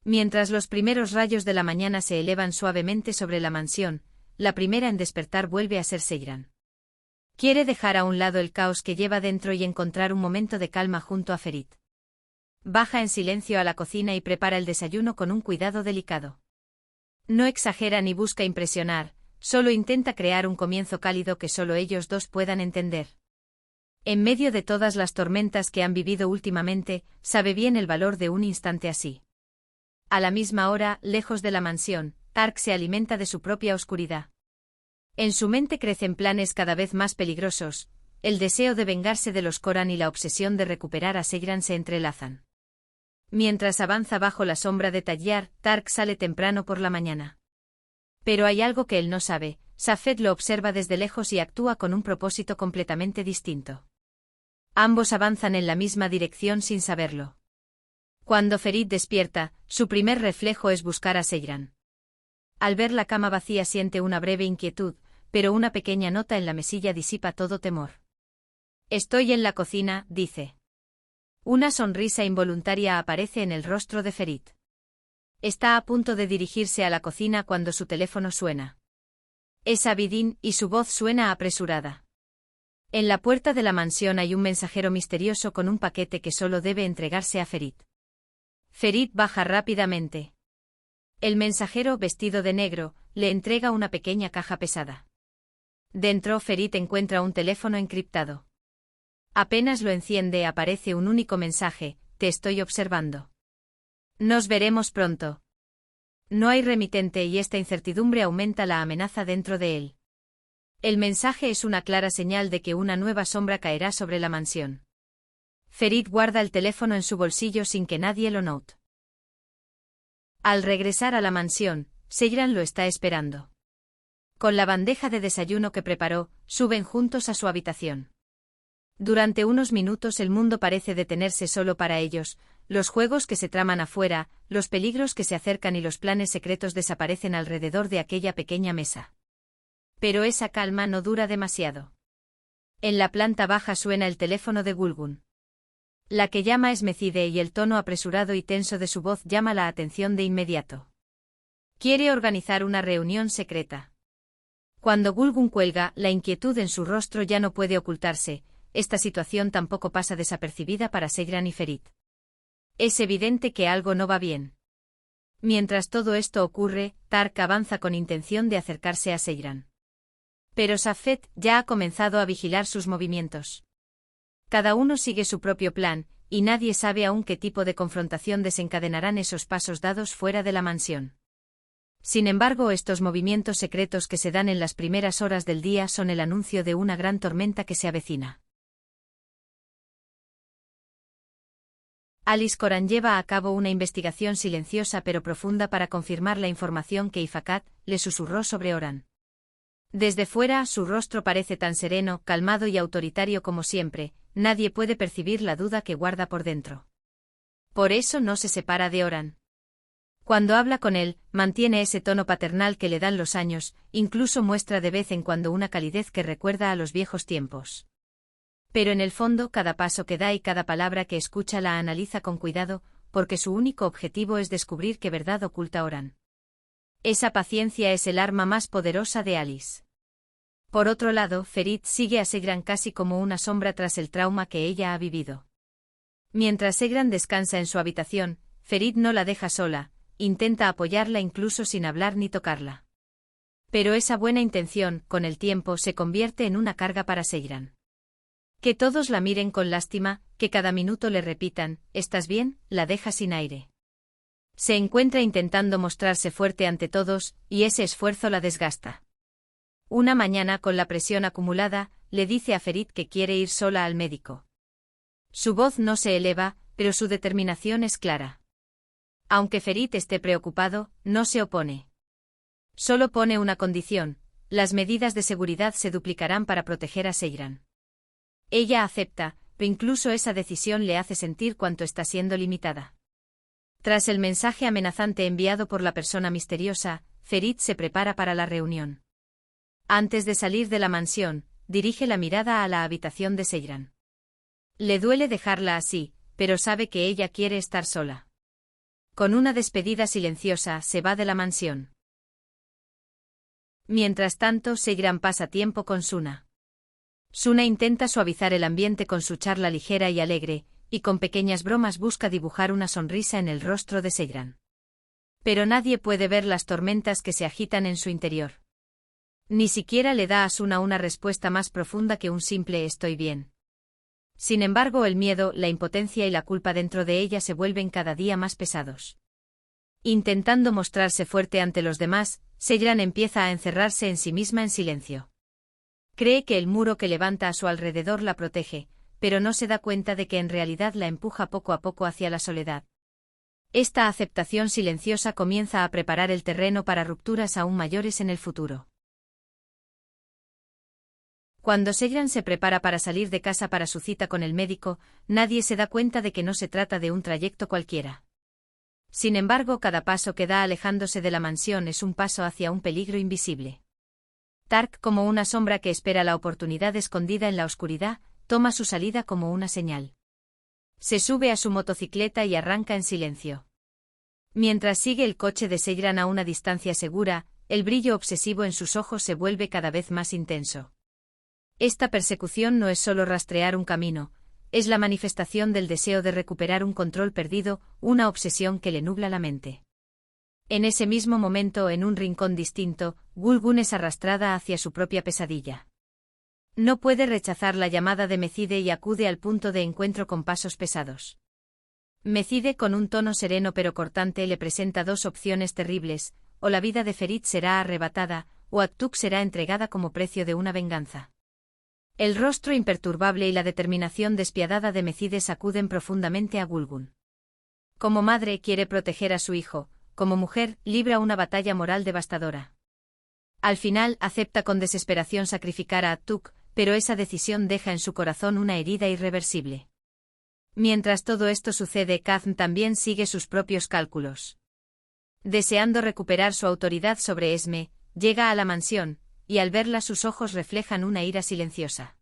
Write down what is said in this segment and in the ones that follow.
Mientras los primeros rayos de la mañana se elevan suavemente sobre la mansión, la primera en despertar vuelve a ser Seyran. Quiere dejar a un lado el caos que lleva dentro y encontrar un momento de calma junto a Ferit. Baja en silencio a la cocina y prepara el desayuno con un cuidado delicado. No exagera ni busca impresionar, solo intenta crear un comienzo cálido que solo ellos dos puedan entender. En medio de todas las tormentas que han vivido últimamente, sabe bien el valor de un instante así. A la misma hora, lejos de la mansión, Tark se alimenta de su propia oscuridad. En su mente crecen planes cada vez más peligrosos, el deseo de vengarse de los Coran y la obsesión de recuperar a Seyran se entrelazan. Mientras avanza bajo la sombra de Tayyar, Tark sale temprano por la mañana. Pero hay algo que él no sabe, Safed lo observa desde lejos y actúa con un propósito completamente distinto. Ambos avanzan en la misma dirección sin saberlo. Cuando Ferit despierta, su primer reflejo es buscar a Seyran. Al ver la cama vacía siente una breve inquietud, pero una pequeña nota en la mesilla disipa todo temor. «Estoy en la cocina», dice. Una sonrisa involuntaria aparece en el rostro de Ferit. Está a punto de dirigirse a la cocina cuando su teléfono suena. Es Abidin y su voz suena apresurada. En la puerta de la mansión hay un mensajero misterioso con un paquete que solo debe entregarse a Ferit. Ferit baja rápidamente. El mensajero, vestido de negro, le entrega una pequeña caja pesada. Dentro, Ferit encuentra un teléfono encriptado. Apenas lo enciende, aparece un único mensaje: «Te estoy observando. Nos veremos pronto». No hay remitente y esta incertidumbre aumenta la amenaza dentro de él. El mensaje es una clara señal de que una nueva sombra caerá sobre la mansión. Ferit guarda el teléfono en su bolsillo sin que nadie lo note. Al regresar a la mansión, Seyran lo está esperando. Con la bandeja de desayuno que preparó, suben juntos a su habitación. Durante unos minutos el mundo parece detenerse solo para ellos, los juegos que se traman afuera, los peligros que se acercan y los planes secretos desaparecen alrededor de aquella pequeña mesa. Pero esa calma no dura demasiado. En la planta baja suena el teléfono de Gulgun. La que llama es Mecide y el tono apresurado y tenso de su voz llama la atención de inmediato. Quiere organizar una reunión secreta. Cuando Gulgun cuelga, la inquietud en su rostro ya no puede ocultarse. Esta situación tampoco pasa desapercibida para Seyran y Ferit. Es evidente que algo no va bien. Mientras todo esto ocurre, Tark avanza con intención de acercarse a Seyran. Pero Safed ya ha comenzado a vigilar sus movimientos. Cada uno sigue su propio plan, y nadie sabe aún qué tipo de confrontación desencadenarán esos pasos dados fuera de la mansión. Sin embargo, estos movimientos secretos que se dan en las primeras horas del día son el anuncio de una gran tormenta que se avecina. Alice Coran lleva a cabo una investigación silenciosa pero profunda para confirmar la información que Ifakat le susurró sobre Oran. Desde fuera, su rostro parece tan sereno, calmado y autoritario como siempre, nadie puede percibir la duda que guarda por dentro. Por eso no se separa de Oran. Cuando habla con él, mantiene ese tono paternal que le dan los años, incluso muestra de vez en cuando una calidez que recuerda a los viejos tiempos. Pero en el fondo, cada paso que da y cada palabra que escucha la analiza con cuidado, porque su único objetivo es descubrir qué verdad oculta Oran. Esa paciencia es el arma más poderosa de Alice. Por otro lado, Ferit sigue a Seyran casi como una sombra tras el trauma que ella ha vivido. Mientras Seyran descansa en su habitación, Ferit no la deja sola, intenta apoyarla incluso sin hablar ni tocarla. Pero esa buena intención, con el tiempo, se convierte en una carga para Seyran. Que todos la miren con lástima, que cada minuto le repitan: «¿Estás bien?», la deja sin aire. Se encuentra intentando mostrarse fuerte ante todos, y ese esfuerzo la desgasta. Una mañana, con la presión acumulada, le dice a Ferit que quiere ir sola al médico. Su voz no se eleva, pero su determinación es clara. Aunque Ferit esté preocupado, no se opone. Solo pone una condición: las medidas de seguridad se duplicarán para proteger a Seyran. Ella acepta, pero incluso esa decisión le hace sentir cuánto está siendo limitada. Tras el mensaje amenazante enviado por la persona misteriosa, Ferit se prepara para la reunión. Antes de salir de la mansión, dirige la mirada a la habitación de Seyran. Le duele dejarla así, pero sabe que ella quiere estar sola. Con una despedida silenciosa, se va de la mansión. Mientras tanto, Sejran pasa tiempo con Suna. Suna intenta suavizar el ambiente con su charla ligera y alegre, y con pequeñas bromas busca dibujar una sonrisa en el rostro de Sejran. Pero nadie puede ver las tormentas que se agitan en su interior. Ni siquiera le da a Suna una respuesta más profunda que un simple «estoy bien». Sin embargo, el miedo, la impotencia y la culpa dentro de ella se vuelven cada día más pesados. Intentando mostrarse fuerte ante los demás, Sejran empieza a encerrarse en sí misma en silencio. Cree que el muro que levanta a su alrededor la protege, pero no se da cuenta de que en realidad la empuja poco a poco hacia la soledad. Esta aceptación silenciosa comienza a preparar el terreno para rupturas aún mayores en el futuro. Cuando Sejran se prepara para salir de casa para su cita con el médico, nadie se da cuenta de que no se trata de un trayecto cualquiera. Sin embargo, cada paso que da alejándose de la mansión es un paso hacia un peligro invisible. Tark, como una sombra que espera la oportunidad escondida en la oscuridad, toma su salida como una señal. Se sube a su motocicleta y arranca en silencio. Mientras sigue el coche de Sejran a una distancia segura, el brillo obsesivo en sus ojos se vuelve cada vez más intenso. Esta persecución no es solo rastrear un camino, es la manifestación del deseo de recuperar un control perdido, una obsesión que le nubla la mente. En ese mismo momento, en un rincón distinto, Gulgun es arrastrada hacia su propia pesadilla. No puede rechazar la llamada de Mecide y acude al punto de encuentro con pasos pesados. Mecide, con un tono sereno pero cortante, le presenta dos opciones terribles: o la vida de Ferit será arrebatada, o Aktuk será entregada como precio de una venganza. El rostro imperturbable y la determinación despiadada de Mecide sacuden profundamente a Gulgun. Como madre, quiere proteger a su hijo; como mujer, libra una batalla moral devastadora. Al final, acepta con desesperación sacrificar a Aktuk, pero esa decisión deja en su corazón una herida irreversible. Mientras todo esto sucede, Kazm también sigue sus propios cálculos. Deseando recuperar su autoridad sobre Esme, llega a la mansión, y al verla sus ojos reflejan una ira silenciosa.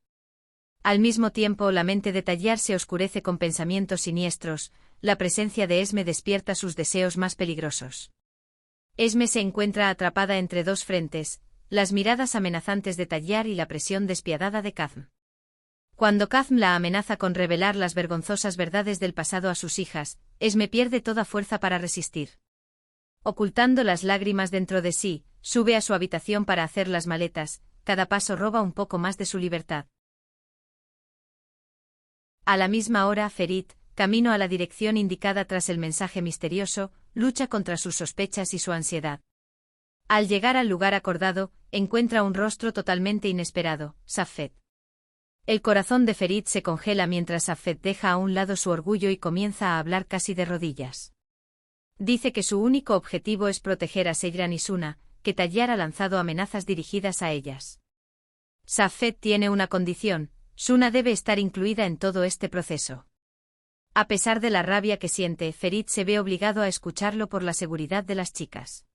Al mismo tiempo, la mente de Tayyar se oscurece con pensamientos siniestros; la presencia de Esme despierta sus deseos más peligrosos. Esme se encuentra atrapada entre dos frentes: las miradas amenazantes de Tayyar y la presión despiadada de Kazm. Cuando Kazm la amenaza con revelar las vergonzosas verdades del pasado a sus hijas, Esme pierde toda fuerza para resistir. Ocultando las lágrimas dentro de sí, sube a su habitación para hacer las maletas; cada paso roba un poco más de su libertad. A la misma hora, Ferit, camino a la dirección indicada tras el mensaje misterioso, lucha contra sus sospechas y su ansiedad. Al llegar al lugar acordado, encuentra un rostro totalmente inesperado: Safed. El corazón de Ferit se congela mientras Safed deja a un lado su orgullo y comienza a hablar casi de rodillas. Dice que su único objetivo es proteger a Sejran y Suna, que Tayyar ha lanzado amenazas dirigidas a ellas. Safed tiene una condición: Suna debe estar incluida en todo este proceso. A pesar de la rabia que siente, Ferit se ve obligado a escucharlo por la seguridad de las chicas.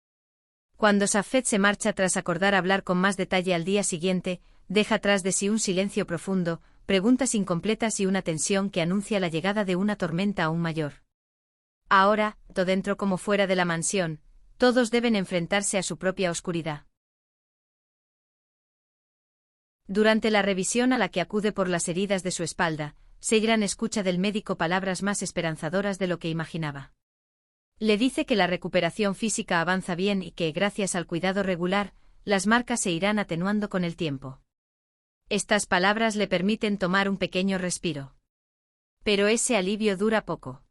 Cuando Safed se marcha tras acordar hablar con más detalle al día siguiente, deja tras de sí un silencio profundo, preguntas incompletas y una tensión que anuncia la llegada de una tormenta aún mayor. Ahora, tanto dentro como fuera de la mansión, todos deben enfrentarse a su propia oscuridad. Durante la revisión a la que acude por las heridas de su espalda, Sejran escucha del médico palabras más esperanzadoras de lo que imaginaba. Le dice que la recuperación física avanza bien y que, gracias al cuidado regular, las marcas se irán atenuando con el tiempo. Estas palabras le permiten tomar un pequeño respiro. Pero ese alivio dura poco.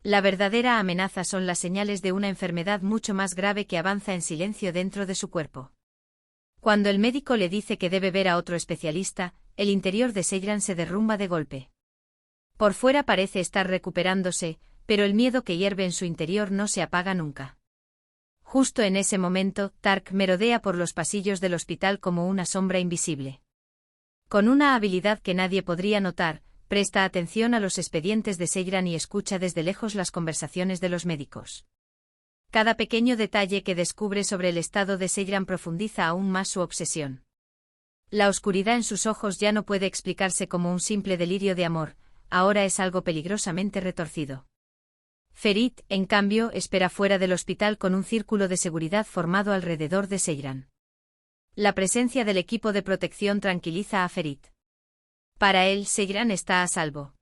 La verdadera amenaza son las señales de una enfermedad mucho más grave que avanza en silencio dentro de su cuerpo. Cuando el médico le dice que debe ver a otro especialista, el interior de Sejran se derrumba de golpe. Por fuera parece estar recuperándose, pero el miedo que hierve en su interior no se apaga nunca. Justo en ese momento, Tark merodea por los pasillos del hospital como una sombra invisible. Con una habilidad que nadie podría notar, presta atención a los expedientes de Sejran y escucha desde lejos las conversaciones de los médicos. Cada pequeño detalle que descubre sobre el estado de Sejran profundiza aún más su obsesión. La oscuridad en sus ojos ya no puede explicarse como un simple delirio de amor, ahora es algo peligrosamente retorcido. Ferit, en cambio, espera fuera del hospital con un círculo de seguridad formado alrededor de Seyran. La presencia del equipo de protección tranquiliza a Ferit. Para él, Seyran está a salvo.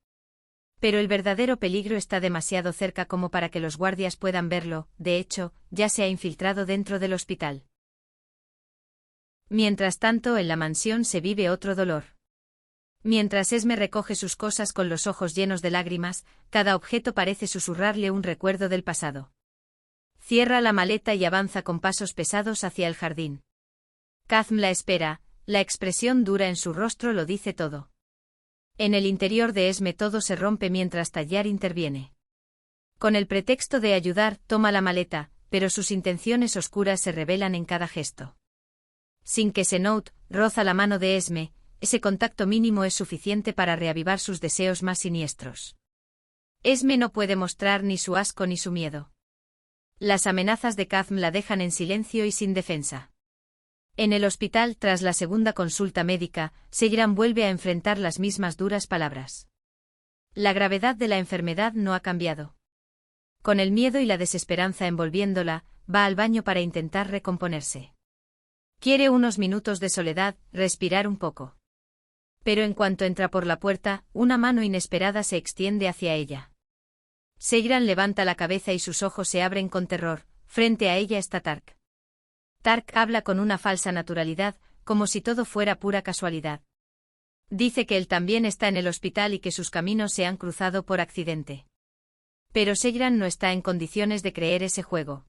Pero el verdadero peligro está demasiado cerca como para que los guardias puedan verlo, de hecho, ya se ha infiltrado dentro del hospital. Mientras tanto, en la mansión se vive otro dolor. Mientras Esme recoge sus cosas con los ojos llenos de lágrimas, cada objeto parece susurrarle un recuerdo del pasado. Cierra la maleta y avanza con pasos pesados hacia el jardín. Kazm la espera, la expresión dura en su rostro lo dice todo. En el interior de Esme todo se rompe mientras Tayyar interviene. Con el pretexto de ayudar, toma la maleta, pero sus intenciones oscuras se revelan en cada gesto. Sin que se note, roza la mano de Esme, ese contacto mínimo es suficiente para reavivar sus deseos más siniestros. Esme no puede mostrar ni su asco ni su miedo. Las amenazas de Kazm la dejan en silencio y sin defensa. En el hospital, tras la segunda consulta médica, Seyran vuelve a enfrentar las mismas duras palabras. La gravedad de la enfermedad no ha cambiado. Con el miedo y la desesperanza envolviéndola, va al baño para intentar recomponerse. Quiere unos minutos de soledad, respirar un poco. Pero en cuanto entra por la puerta, una mano inesperada se extiende hacia ella. Seyran levanta la cabeza y sus ojos se abren con terror. Frente a ella está Tark. Tark habla con una falsa naturalidad, como si todo fuera pura casualidad. Dice que él también está en el hospital y que sus caminos se han cruzado por accidente. Pero Seyran no está en condiciones de creer ese juego.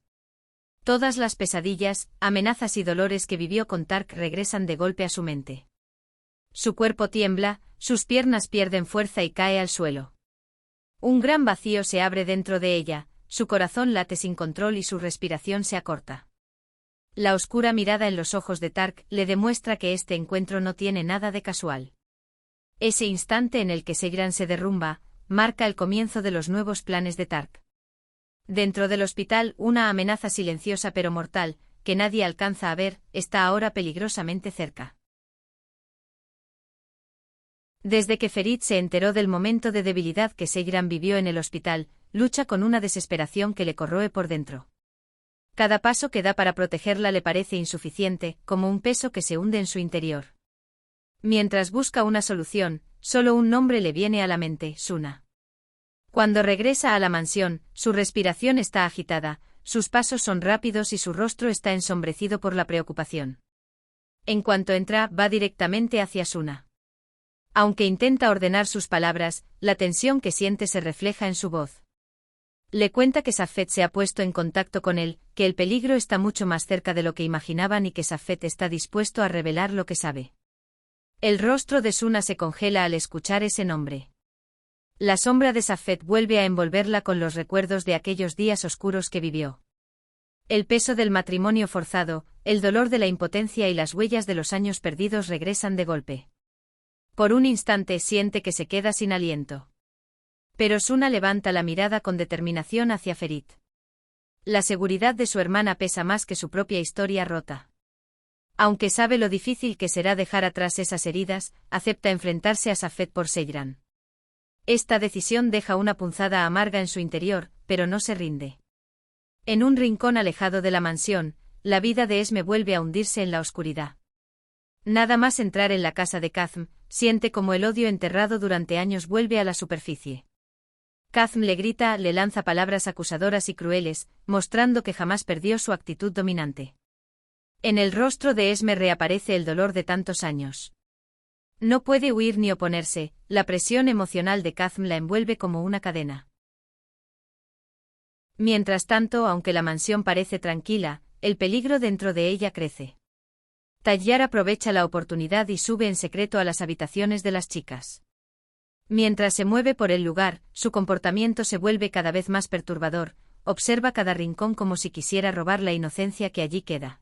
Todas las pesadillas, amenazas y dolores que vivió con Tark regresan de golpe a su mente. Su cuerpo tiembla, sus piernas pierden fuerza y cae al suelo. Un gran vacío se abre dentro de ella, su corazón late sin control y su respiración se acorta. La oscura mirada en los ojos de Tark le demuestra que este encuentro no tiene nada de casual. Ese instante en el que Seyran se derrumba, marca el comienzo de los nuevos planes de Tark. Dentro del hospital, una amenaza silenciosa pero mortal, que nadie alcanza a ver, está ahora peligrosamente cerca. Desde que Ferit se enteró del momento de debilidad que Seyran vivió en el hospital, lucha con una desesperación que le corroe por dentro. Cada paso que da para protegerla le parece insuficiente, como un peso que se hunde en su interior. Mientras busca una solución, solo un nombre le viene a la mente: Suna. Cuando regresa a la mansión, su respiración está agitada, sus pasos son rápidos y su rostro está ensombrecido por la preocupación. En cuanto entra, va directamente hacia Suna. Aunque intenta ordenar sus palabras, la tensión que siente se refleja en su voz. Le cuenta que Safed se ha puesto en contacto con él, que el peligro está mucho más cerca de lo que imaginaban y que Safed está dispuesto a revelar lo que sabe. El rostro de Suna se congela al escuchar ese nombre. La sombra de Safed vuelve a envolverla con los recuerdos de aquellos días oscuros que vivió. El peso del matrimonio forzado, el dolor de la impotencia y las huellas de los años perdidos regresan de golpe. Por un instante siente que se queda sin aliento. Pero Suna levanta la mirada con determinación hacia Ferit. La seguridad de su hermana pesa más que su propia historia rota. Aunque sabe lo difícil que será dejar atrás esas heridas, acepta enfrentarse a Safed por Seyran. Esta decisión deja una punzada amarga en su interior, pero no se rinde. En un rincón alejado de la mansión, la vida de Esme vuelve a hundirse en la oscuridad. Nada más entrar en la casa de Kazm, siente como el odio enterrado durante años vuelve a la superficie. Kazm le grita, le lanza palabras acusadoras y crueles, mostrando que jamás perdió su actitud dominante. En el rostro de Esme reaparece el dolor de tantos años. No puede huir ni oponerse, la presión emocional de Kazm la envuelve como una cadena. Mientras tanto, aunque la mansión parece tranquila, el peligro dentro de ella crece. Tayyar aprovecha la oportunidad y sube en secreto a las habitaciones de las chicas. Mientras se mueve por el lugar, su comportamiento se vuelve cada vez más perturbador, observa cada rincón como si quisiera robar la inocencia que allí queda.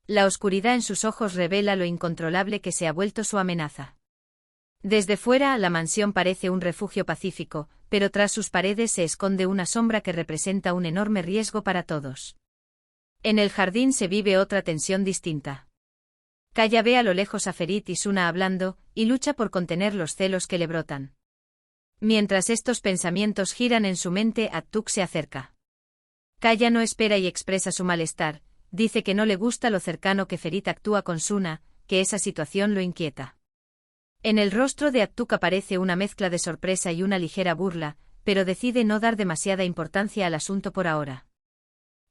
La oscuridad en sus ojos revela lo incontrolable que se ha vuelto su amenaza. Desde fuera, la mansión parece un refugio pacífico, pero tras sus paredes se esconde una sombra que representa un enorme riesgo para todos. En el jardín se vive otra tensión distinta. Kaya ve a lo lejos a Ferit y Suna hablando, y lucha por contener los celos que le brotan. Mientras estos pensamientos giran en su mente, Atuk se acerca. Kaya no espera y expresa su malestar, dice que no le gusta lo cercano que Ferit actúa con Suna, que esa situación lo inquieta. En el rostro de Atuk aparece una mezcla de sorpresa y una ligera burla, pero decide no dar demasiada importancia al asunto por ahora.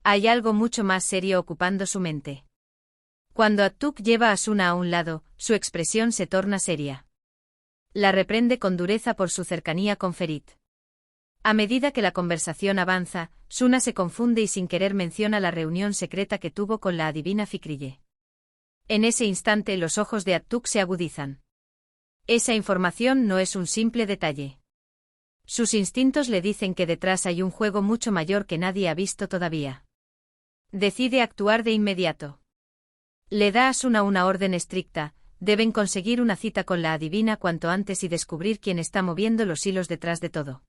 Hay algo mucho más serio ocupando su mente. Cuando Atuk lleva a Suna a un lado, su expresión se torna seria. La reprende con dureza por su cercanía con Ferit. A medida que la conversación avanza, Suna se confunde y sin querer menciona la reunión secreta que tuvo con la adivina Fikrille. En ese instante los ojos de Atuk se agudizan. Esa información no es un simple detalle. Sus instintos le dicen que detrás hay un juego mucho mayor que nadie ha visto todavía. Decide actuar de inmediato. Le da a Suna una orden estricta: deben conseguir una cita con la adivina cuanto antes y descubrir quién está moviendo los hilos detrás de todo.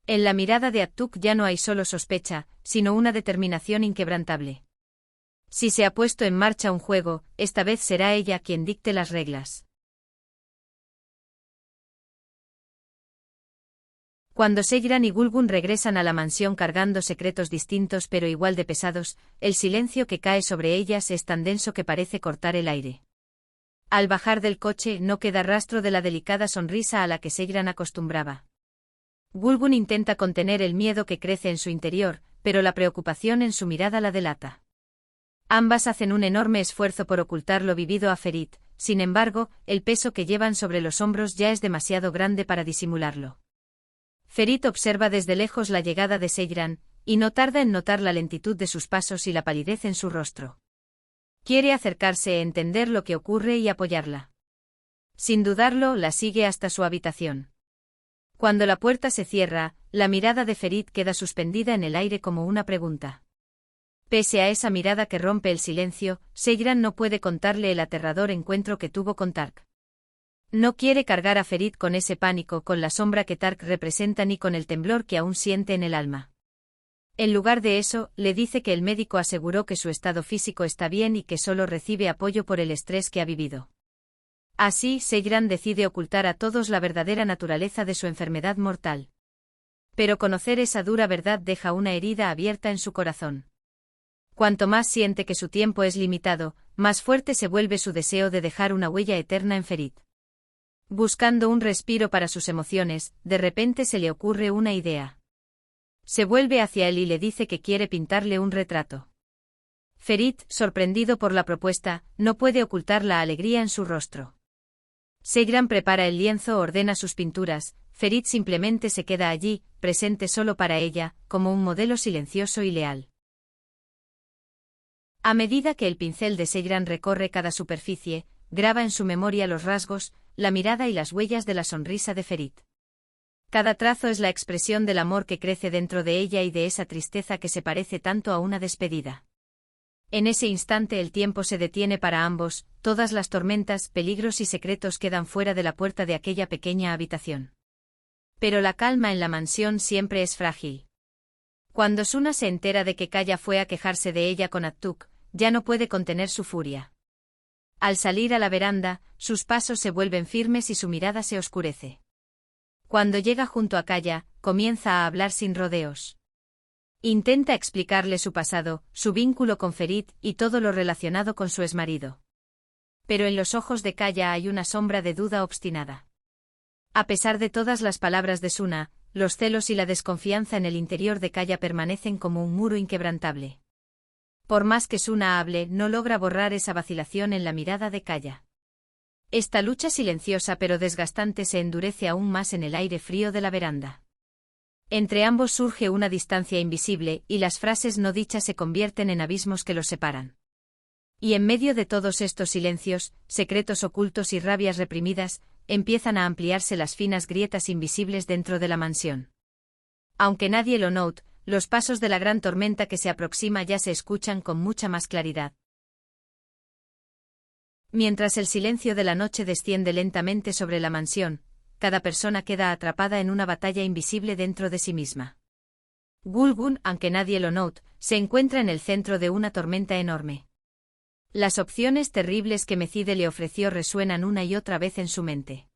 En la mirada de Atuk ya no hay solo sospecha, sino una determinación inquebrantable. Si se ha puesto en marcha un juego, esta vez será ella quien dicte las reglas. Cuando Seyran y Gulgun regresan a la mansión cargando secretos distintos pero igual de pesados, el silencio que cae sobre ellas es tan denso que parece cortar el aire. Al bajar del coche no queda rastro de la delicada sonrisa a la que Seyran acostumbraba. Gulgun intenta contener el miedo que crece en su interior, pero la preocupación en su mirada la delata. Ambas hacen un enorme esfuerzo por ocultar lo vivido a Ferit, sin embargo, el peso que llevan sobre los hombros ya es demasiado grande para disimularlo. Ferit observa desde lejos la llegada de Seyran, y no tarda en notar la lentitud de sus pasos y la palidez en su rostro. Quiere acercarse, entender lo que ocurre y apoyarla. Sin dudarlo, la sigue hasta su habitación. Cuando la puerta se cierra, la mirada de Ferit queda suspendida en el aire como una pregunta. Pese a esa mirada que rompe el silencio, Seyran no puede contarle el aterrador encuentro que tuvo con Tark. No quiere cargar a Ferit con ese pánico, con la sombra que Tark representa ni con el temblor que aún siente en el alma. En lugar de eso, le dice que el médico aseguró que su estado físico está bien y que solo recibe apoyo por el estrés que ha vivido. Así, Seyran decide ocultar a todos la verdadera naturaleza de su enfermedad mortal. Pero conocer esa dura verdad deja una herida abierta en su corazón. Cuanto más siente que su tiempo es limitado, más fuerte se vuelve su deseo de dejar una huella eterna en Ferit. Buscando un respiro para sus emociones, de repente se le ocurre una idea. Se vuelve hacia él y le dice que quiere pintarle un retrato. Ferit, sorprendido por la propuesta, no puede ocultar la alegría en su rostro. Seyran prepara el lienzo, ordena sus pinturas, Ferit simplemente se queda allí, presente solo para ella, como un modelo silencioso y leal. A medida que el pincel de Seyran recorre cada superficie, graba en su memoria los rasgos, la mirada y las huellas de la sonrisa de Ferit. Cada trazo es la expresión del amor que crece dentro de ella y de esa tristeza que se parece tanto a una despedida. En ese instante el tiempo se detiene para ambos, todas las tormentas, peligros y secretos quedan fuera de la puerta de aquella pequeña habitación. Pero la calma en la mansión siempre es frágil. Cuando Suna se entera de que Kaya fue a quejarse de ella con Atuk, ya no puede contener su furia. Al salir a la veranda, sus pasos se vuelven firmes y su mirada se oscurece. Cuando llega junto a Kaya, comienza a hablar sin rodeos. Intenta explicarle su pasado, su vínculo con Ferit y todo lo relacionado con su exmarido. Pero en los ojos de Kaya hay una sombra de duda obstinada. A pesar de todas las palabras de Suna, los celos y la desconfianza en el interior de Kaya permanecen como un muro inquebrantable. Por más que Suna hable, no logra borrar esa vacilación en la mirada de Kaya. Esta lucha silenciosa pero desgastante se endurece aún más en el aire frío de la veranda. Entre ambos surge una distancia invisible y las frases no dichas se convierten en abismos que los separan. Y en medio de todos estos silencios, secretos ocultos y rabias reprimidas, empiezan a ampliarse las finas grietas invisibles dentro de la mansión. Aunque nadie lo note, los pasos de la gran tormenta que se aproxima ya se escuchan con mucha más claridad. Mientras el silencio de la noche desciende lentamente sobre la mansión, cada persona queda atrapada en una batalla invisible dentro de sí misma. Gulgun, aunque nadie lo note, se encuentra en el centro de una tormenta enorme. Las opciones terribles que Mecide le ofreció resuenan una y otra vez en su mente.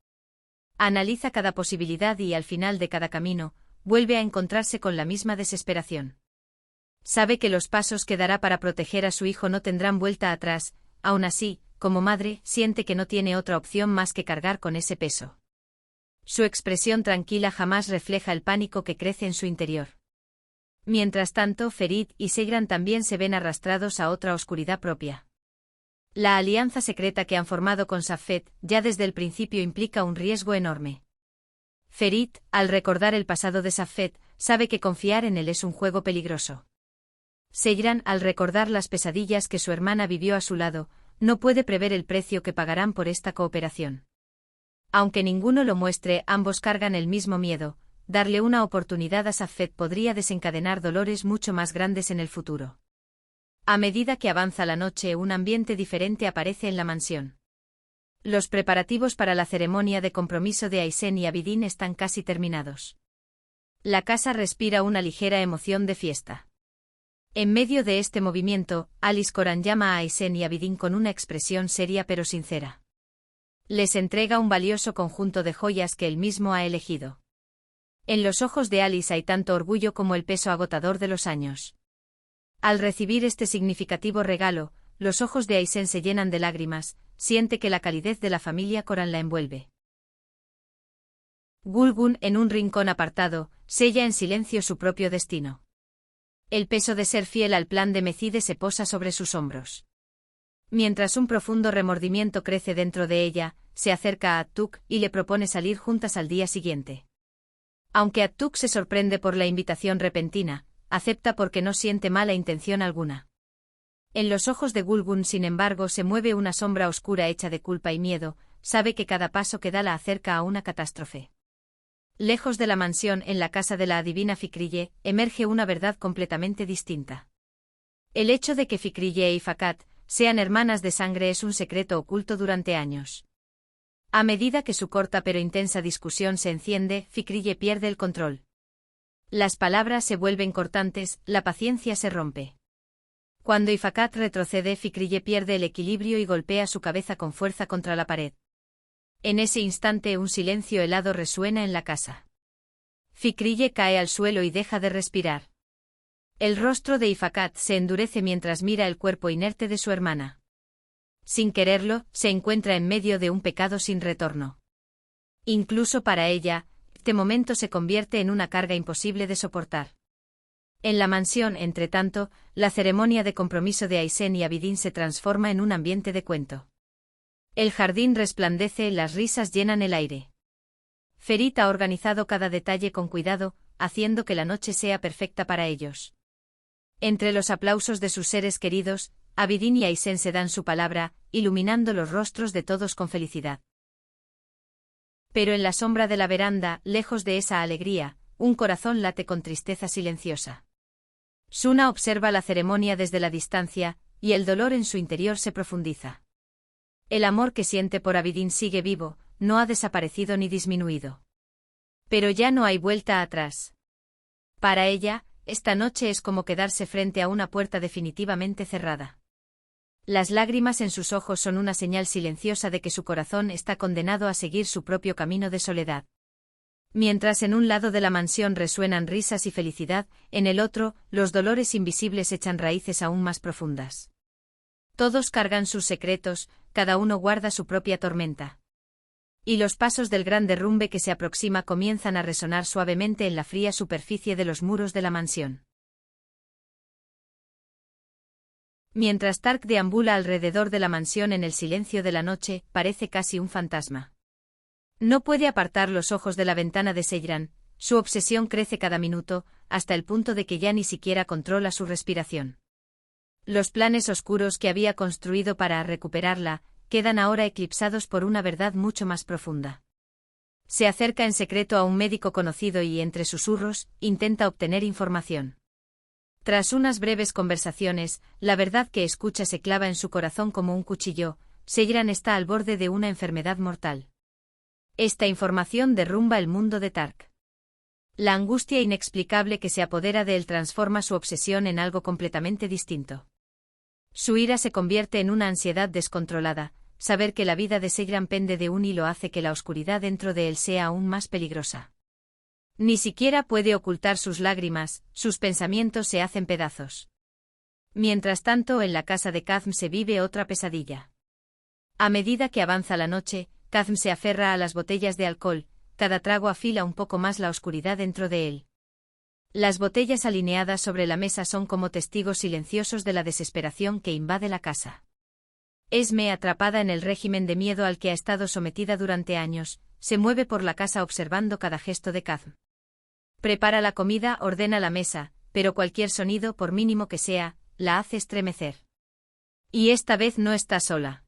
Analiza cada posibilidad y al final de cada camino, vuelve a encontrarse con la misma desesperación. Sabe que los pasos que dará para proteger a su hijo no tendrán vuelta atrás, aún así, como madre, siente que no tiene otra opción más que cargar con ese peso. Su expresión tranquila jamás refleja el pánico que crece en su interior. Mientras tanto, Ferit y Seyran también se ven arrastrados a otra oscuridad propia. La alianza secreta que han formado con Safed ya desde el principio implica un riesgo enorme. Ferit, al recordar el pasado de Safed, sabe que confiar en él es un juego peligroso. Seyran, al recordar las pesadillas que su hermana vivió a su lado, no puede prever el precio que pagarán por esta cooperación. Aunque ninguno lo muestre, ambos cargan el mismo miedo. Darle una oportunidad a Safed podría desencadenar dolores mucho más grandes en el futuro. A medida que avanza la noche, un ambiente diferente aparece en la mansión. Los preparativos para la ceremonia de compromiso de Aysen y Abidin están casi terminados. La casa respira una ligera emoción de fiesta. En medio de este movimiento, Alice Coran llama a Aysen y Abidin con una expresión seria pero sincera. Les entrega un valioso conjunto de joyas que él mismo ha elegido. En los ojos de Alice hay tanto orgullo como el peso agotador de los años. Al recibir este significativo regalo, los ojos de Aysen se llenan de lágrimas, siente que la calidez de la familia Coran la envuelve. Gulgun, en un rincón apartado, sella en silencio su propio destino. El peso de ser fiel al plan de Mecide se posa sobre sus hombros. Mientras un profundo remordimiento crece dentro de ella, se acerca a Atuk y le propone salir juntas al día siguiente. Aunque Atuk se sorprende por la invitación repentina, acepta porque no siente mala intención alguna. En los ojos de Gulgun, sin embargo, se mueve una sombra oscura hecha de culpa y miedo, sabe que cada paso que da la acerca a una catástrofe. Lejos de la mansión, en la casa de la adivina Fikriye, emerge una verdad completamente distinta. El hecho de que Fikriye y Fakat sean hermanas de sangre es un secreto oculto durante años. A medida que su corta pero intensa discusión se enciende, Fikriye pierde el control. Las palabras se vuelven cortantes, la paciencia se rompe. Cuando Ifakat retrocede, Fikriye pierde el equilibrio y golpea su cabeza con fuerza contra la pared. En ese instante un silencio helado resuena en la casa. Fikriye cae al suelo y deja de respirar. El rostro de Ifakat se endurece mientras mira el cuerpo inerte de su hermana. Sin quererlo, se encuentra en medio de un pecado sin retorno. Incluso para ella, este momento se convierte en una carga imposible de soportar. En la mansión, entretanto, la ceremonia de compromiso de Aysen y Abidin se transforma en un ambiente de cuento. El jardín resplandece, las risas llenan el aire. Ferit ha organizado cada detalle con cuidado, haciendo que la noche sea perfecta para ellos. Entre los aplausos de sus seres queridos, Abidin y Aysen se dan su palabra, iluminando los rostros de todos con felicidad. Pero en la sombra de la veranda, lejos de esa alegría, un corazón late con tristeza silenciosa. Suna observa la ceremonia desde la distancia, y el dolor en su interior se profundiza. El amor que siente por Abidin sigue vivo, no ha desaparecido ni disminuido. Pero ya no hay vuelta atrás. Para ella, esta noche es como quedarse frente a una puerta definitivamente cerrada. Las lágrimas en sus ojos son una señal silenciosa de que su corazón está condenado a seguir su propio camino de soledad. Mientras en un lado de la mansión resuenan risas y felicidad, en el otro, los dolores invisibles echan raíces aún más profundas. Todos cargan sus secretos, cada uno guarda su propia tormenta. Y los pasos del gran derrumbe que se aproxima comienzan a resonar suavemente en la fría superficie de los muros de la mansión. Mientras Tark deambula alrededor de la mansión en el silencio de la noche, parece casi un fantasma. No puede apartar los ojos de la ventana de Seyran, su obsesión crece cada minuto, hasta el punto de que ya ni siquiera controla su respiración. Los planes oscuros que había construido para recuperarla, quedan ahora eclipsados por una verdad mucho más profunda. Se acerca en secreto a un médico conocido y, entre susurros, intenta obtener información. Tras unas breves conversaciones, la verdad que escucha se clava en su corazón como un cuchillo. Seyran está al borde de una enfermedad mortal. Esta información derrumba el mundo de Tark. La angustia inexplicable que se apodera de él transforma su obsesión en algo completamente distinto. Su ira se convierte en una ansiedad descontrolada, saber que la vida de Sejran pende de un hilo hace que la oscuridad dentro de él sea aún más peligrosa. Ni siquiera puede ocultar sus lágrimas, sus pensamientos se hacen pedazos. Mientras tanto, en la casa de Kazm se vive otra pesadilla. A medida que avanza la noche, Kazm se aferra a las botellas de alcohol, cada trago afila un poco más la oscuridad dentro de él. Las botellas alineadas sobre la mesa son como testigos silenciosos de la desesperación que invade la casa. Esme, atrapada en el régimen de miedo al que ha estado sometida durante años, se mueve por la casa observando cada gesto de Kazm. Prepara la comida, ordena la mesa, pero cualquier sonido, por mínimo que sea, la hace estremecer. Y esta vez no está sola.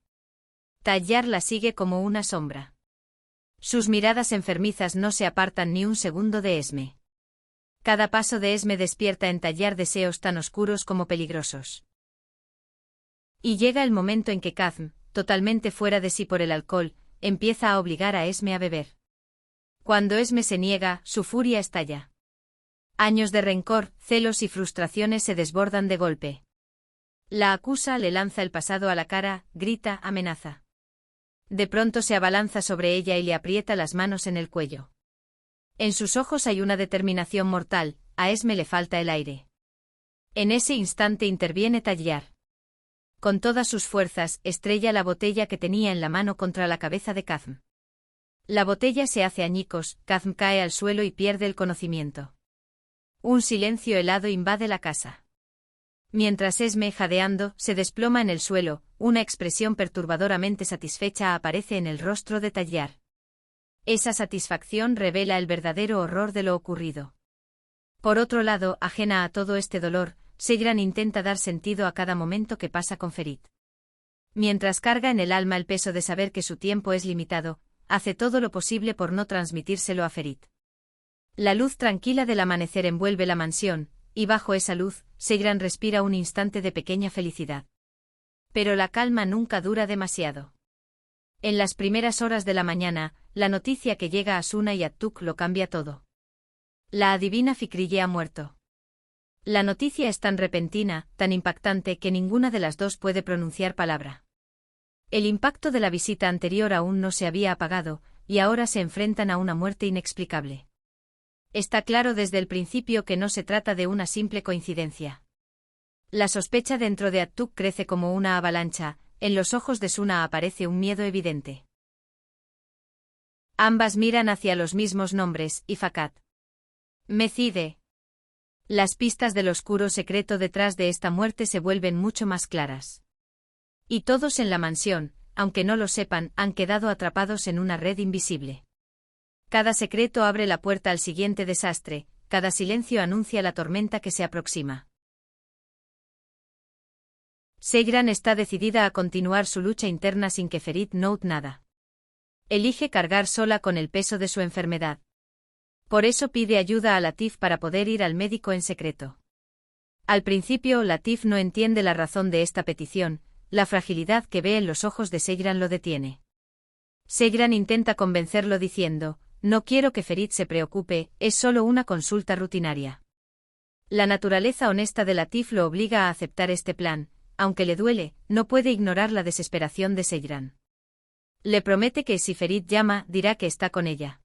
Tayyar la sigue como una sombra. Sus miradas enfermizas no se apartan ni un segundo de Esme. Cada paso de Esme despierta en Tayyar deseos tan oscuros como peligrosos. Y llega el momento en que Kazm, totalmente fuera de sí por el alcohol, empieza a obligar a Esme a beber. Cuando Esme se niega, su furia estalla. Años de rencor, celos y frustraciones se desbordan de golpe. La acusa, le lanza el pasado a la cara, grita, amenaza. De pronto se abalanza sobre ella y le aprieta las manos en el cuello. En sus ojos hay una determinación mortal, a Esme le falta el aire. En ese instante interviene Tayyar. Con todas sus fuerzas, estrella la botella que tenía en la mano contra la cabeza de Kazm. La botella se hace añicos, Kazm cae al suelo y pierde el conocimiento. Un silencio helado invade la casa. Mientras Esme, jadeando, se desploma en el suelo, una expresión perturbadoramente satisfecha aparece en el rostro de Tayyar. Esa satisfacción revela el verdadero horror de lo ocurrido. Por otro lado, ajena a todo este dolor, Sejran intenta dar sentido a cada momento que pasa con Ferit. Mientras carga en el alma el peso de saber que su tiempo es limitado, hace todo lo posible por no transmitírselo a Ferit. La luz tranquila del amanecer envuelve la mansión, y bajo esa luz, Sejran respira un instante de pequeña felicidad. Pero la calma nunca dura demasiado. En las primeras horas de la mañana, la noticia que llega a Suna y Attuk lo cambia todo. La adivina Fikrille ha muerto. La noticia es tan repentina, tan impactante que ninguna de las dos puede pronunciar palabra. El impacto de la visita anterior aún no se había apagado, y ahora se enfrentan a una muerte inexplicable. Está claro desde el principio que no se trata de una simple coincidencia. La sospecha dentro de Attuk crece como una avalancha, en los ojos de Suna aparece un miedo evidente. Ambas miran hacia los mismos nombres, y Fakat. Mecide. Las pistas del oscuro secreto detrás de esta muerte se vuelven mucho más claras. Y todos en la mansión, aunque no lo sepan, han quedado atrapados en una red invisible. Cada secreto abre la puerta al siguiente desastre, cada silencio anuncia la tormenta que se aproxima. Sejran está decidida a continuar su lucha interna sin que Ferit note nada. Elige cargar sola con el peso de su enfermedad. Por eso pide ayuda a Latif para poder ir al médico en secreto. Al principio, Latif no entiende la razón de esta petición, la fragilidad que ve en los ojos de Sejran lo detiene. Sejran intenta convencerlo diciendo, no quiero que Ferit se preocupe, es solo una consulta rutinaria. La naturaleza honesta de Latif lo obliga a aceptar este plan, aunque le duele, no puede ignorar la desesperación de Sejran. Le promete que si Ferit llama, dirá que está con ella.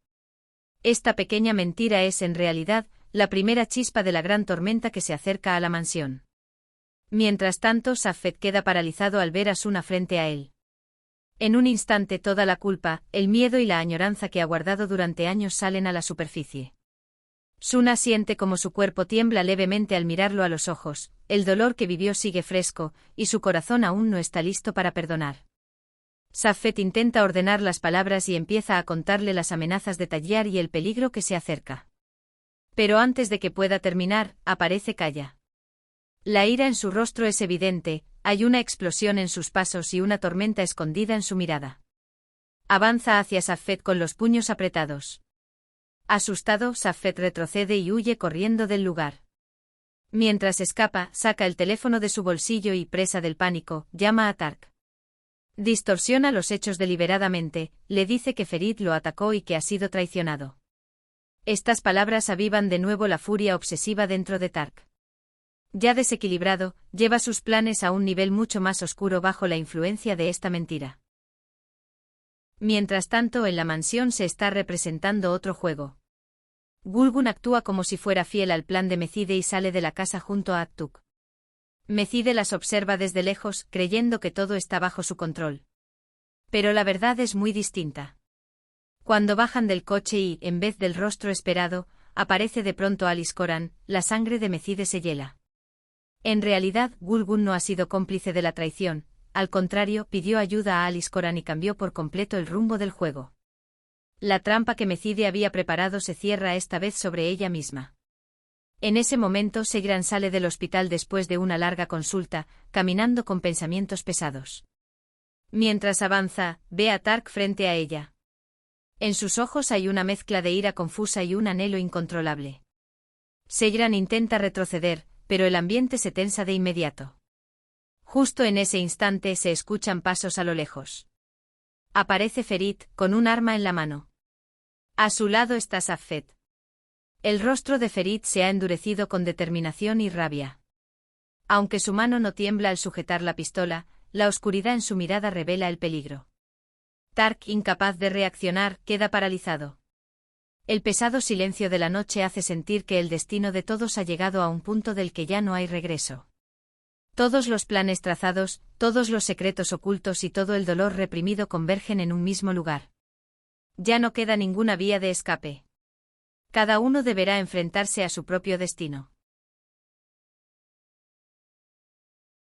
Esta pequeña mentira es, en realidad, la primera chispa de la gran tormenta que se acerca a la mansión. Mientras tanto, Saffet queda paralizado al ver a Suna frente a él. En un instante toda la culpa, el miedo y la añoranza que ha guardado durante años salen a la superficie. Suna siente como su cuerpo tiembla levemente al mirarlo a los ojos, el dolor que vivió sigue fresco, y su corazón aún no está listo para perdonar. Saffet intenta ordenar las palabras y empieza a contarle las amenazas de Tayyar y el peligro que se acerca. Pero antes de que pueda terminar, aparece Kaya. La ira en su rostro es evidente, hay una explosión en sus pasos y una tormenta escondida en su mirada. Avanza hacia Saffet con los puños apretados. Asustado, Saffet retrocede y huye corriendo del lugar. Mientras escapa, saca el teléfono de su bolsillo y, presa del pánico, llama a Tark. Distorsiona los hechos deliberadamente, le dice que Ferit lo atacó y que ha sido traicionado. Estas palabras avivan de nuevo la furia obsesiva dentro de Tark. Ya desequilibrado, lleva sus planes a un nivel mucho más oscuro bajo la influencia de esta mentira. Mientras tanto, en la mansión se está representando otro juego. Gulgun actúa como si fuera fiel al plan de Mecide y sale de la casa junto a Aktuk. Mecide las observa desde lejos, creyendo que todo está bajo su control. Pero la verdad es muy distinta. Cuando bajan del coche y, en vez del rostro esperado, aparece de pronto Alice Coran, la sangre de Mecide se hiela. En realidad, Gulgun no ha sido cómplice de la traición, al contrario, pidió ayuda a Alice Coran y cambió por completo el rumbo del juego. La trampa que Mecide había preparado se cierra esta vez sobre ella misma. En ese momento Segran sale del hospital después de una larga consulta, caminando con pensamientos pesados. Mientras avanza, ve a Tark frente a ella. En sus ojos hay una mezcla de ira confusa y un anhelo incontrolable. Segran intenta retroceder, pero el ambiente se tensa de inmediato. Justo en ese instante se escuchan pasos a lo lejos. Aparece Ferit, con un arma en la mano. A su lado está Safet. El rostro de Ferit se ha endurecido con determinación y rabia. Aunque su mano no tiembla al sujetar la pistola, la oscuridad en su mirada revela el peligro. Tark, incapaz de reaccionar, queda paralizado. El pesado silencio de la noche hace sentir que el destino de todos ha llegado a un punto del que ya no hay regreso. Todos los planes trazados, todos los secretos ocultos y todo el dolor reprimido convergen en un mismo lugar. Ya no queda ninguna vía de escape. Cada uno deberá enfrentarse a su propio destino.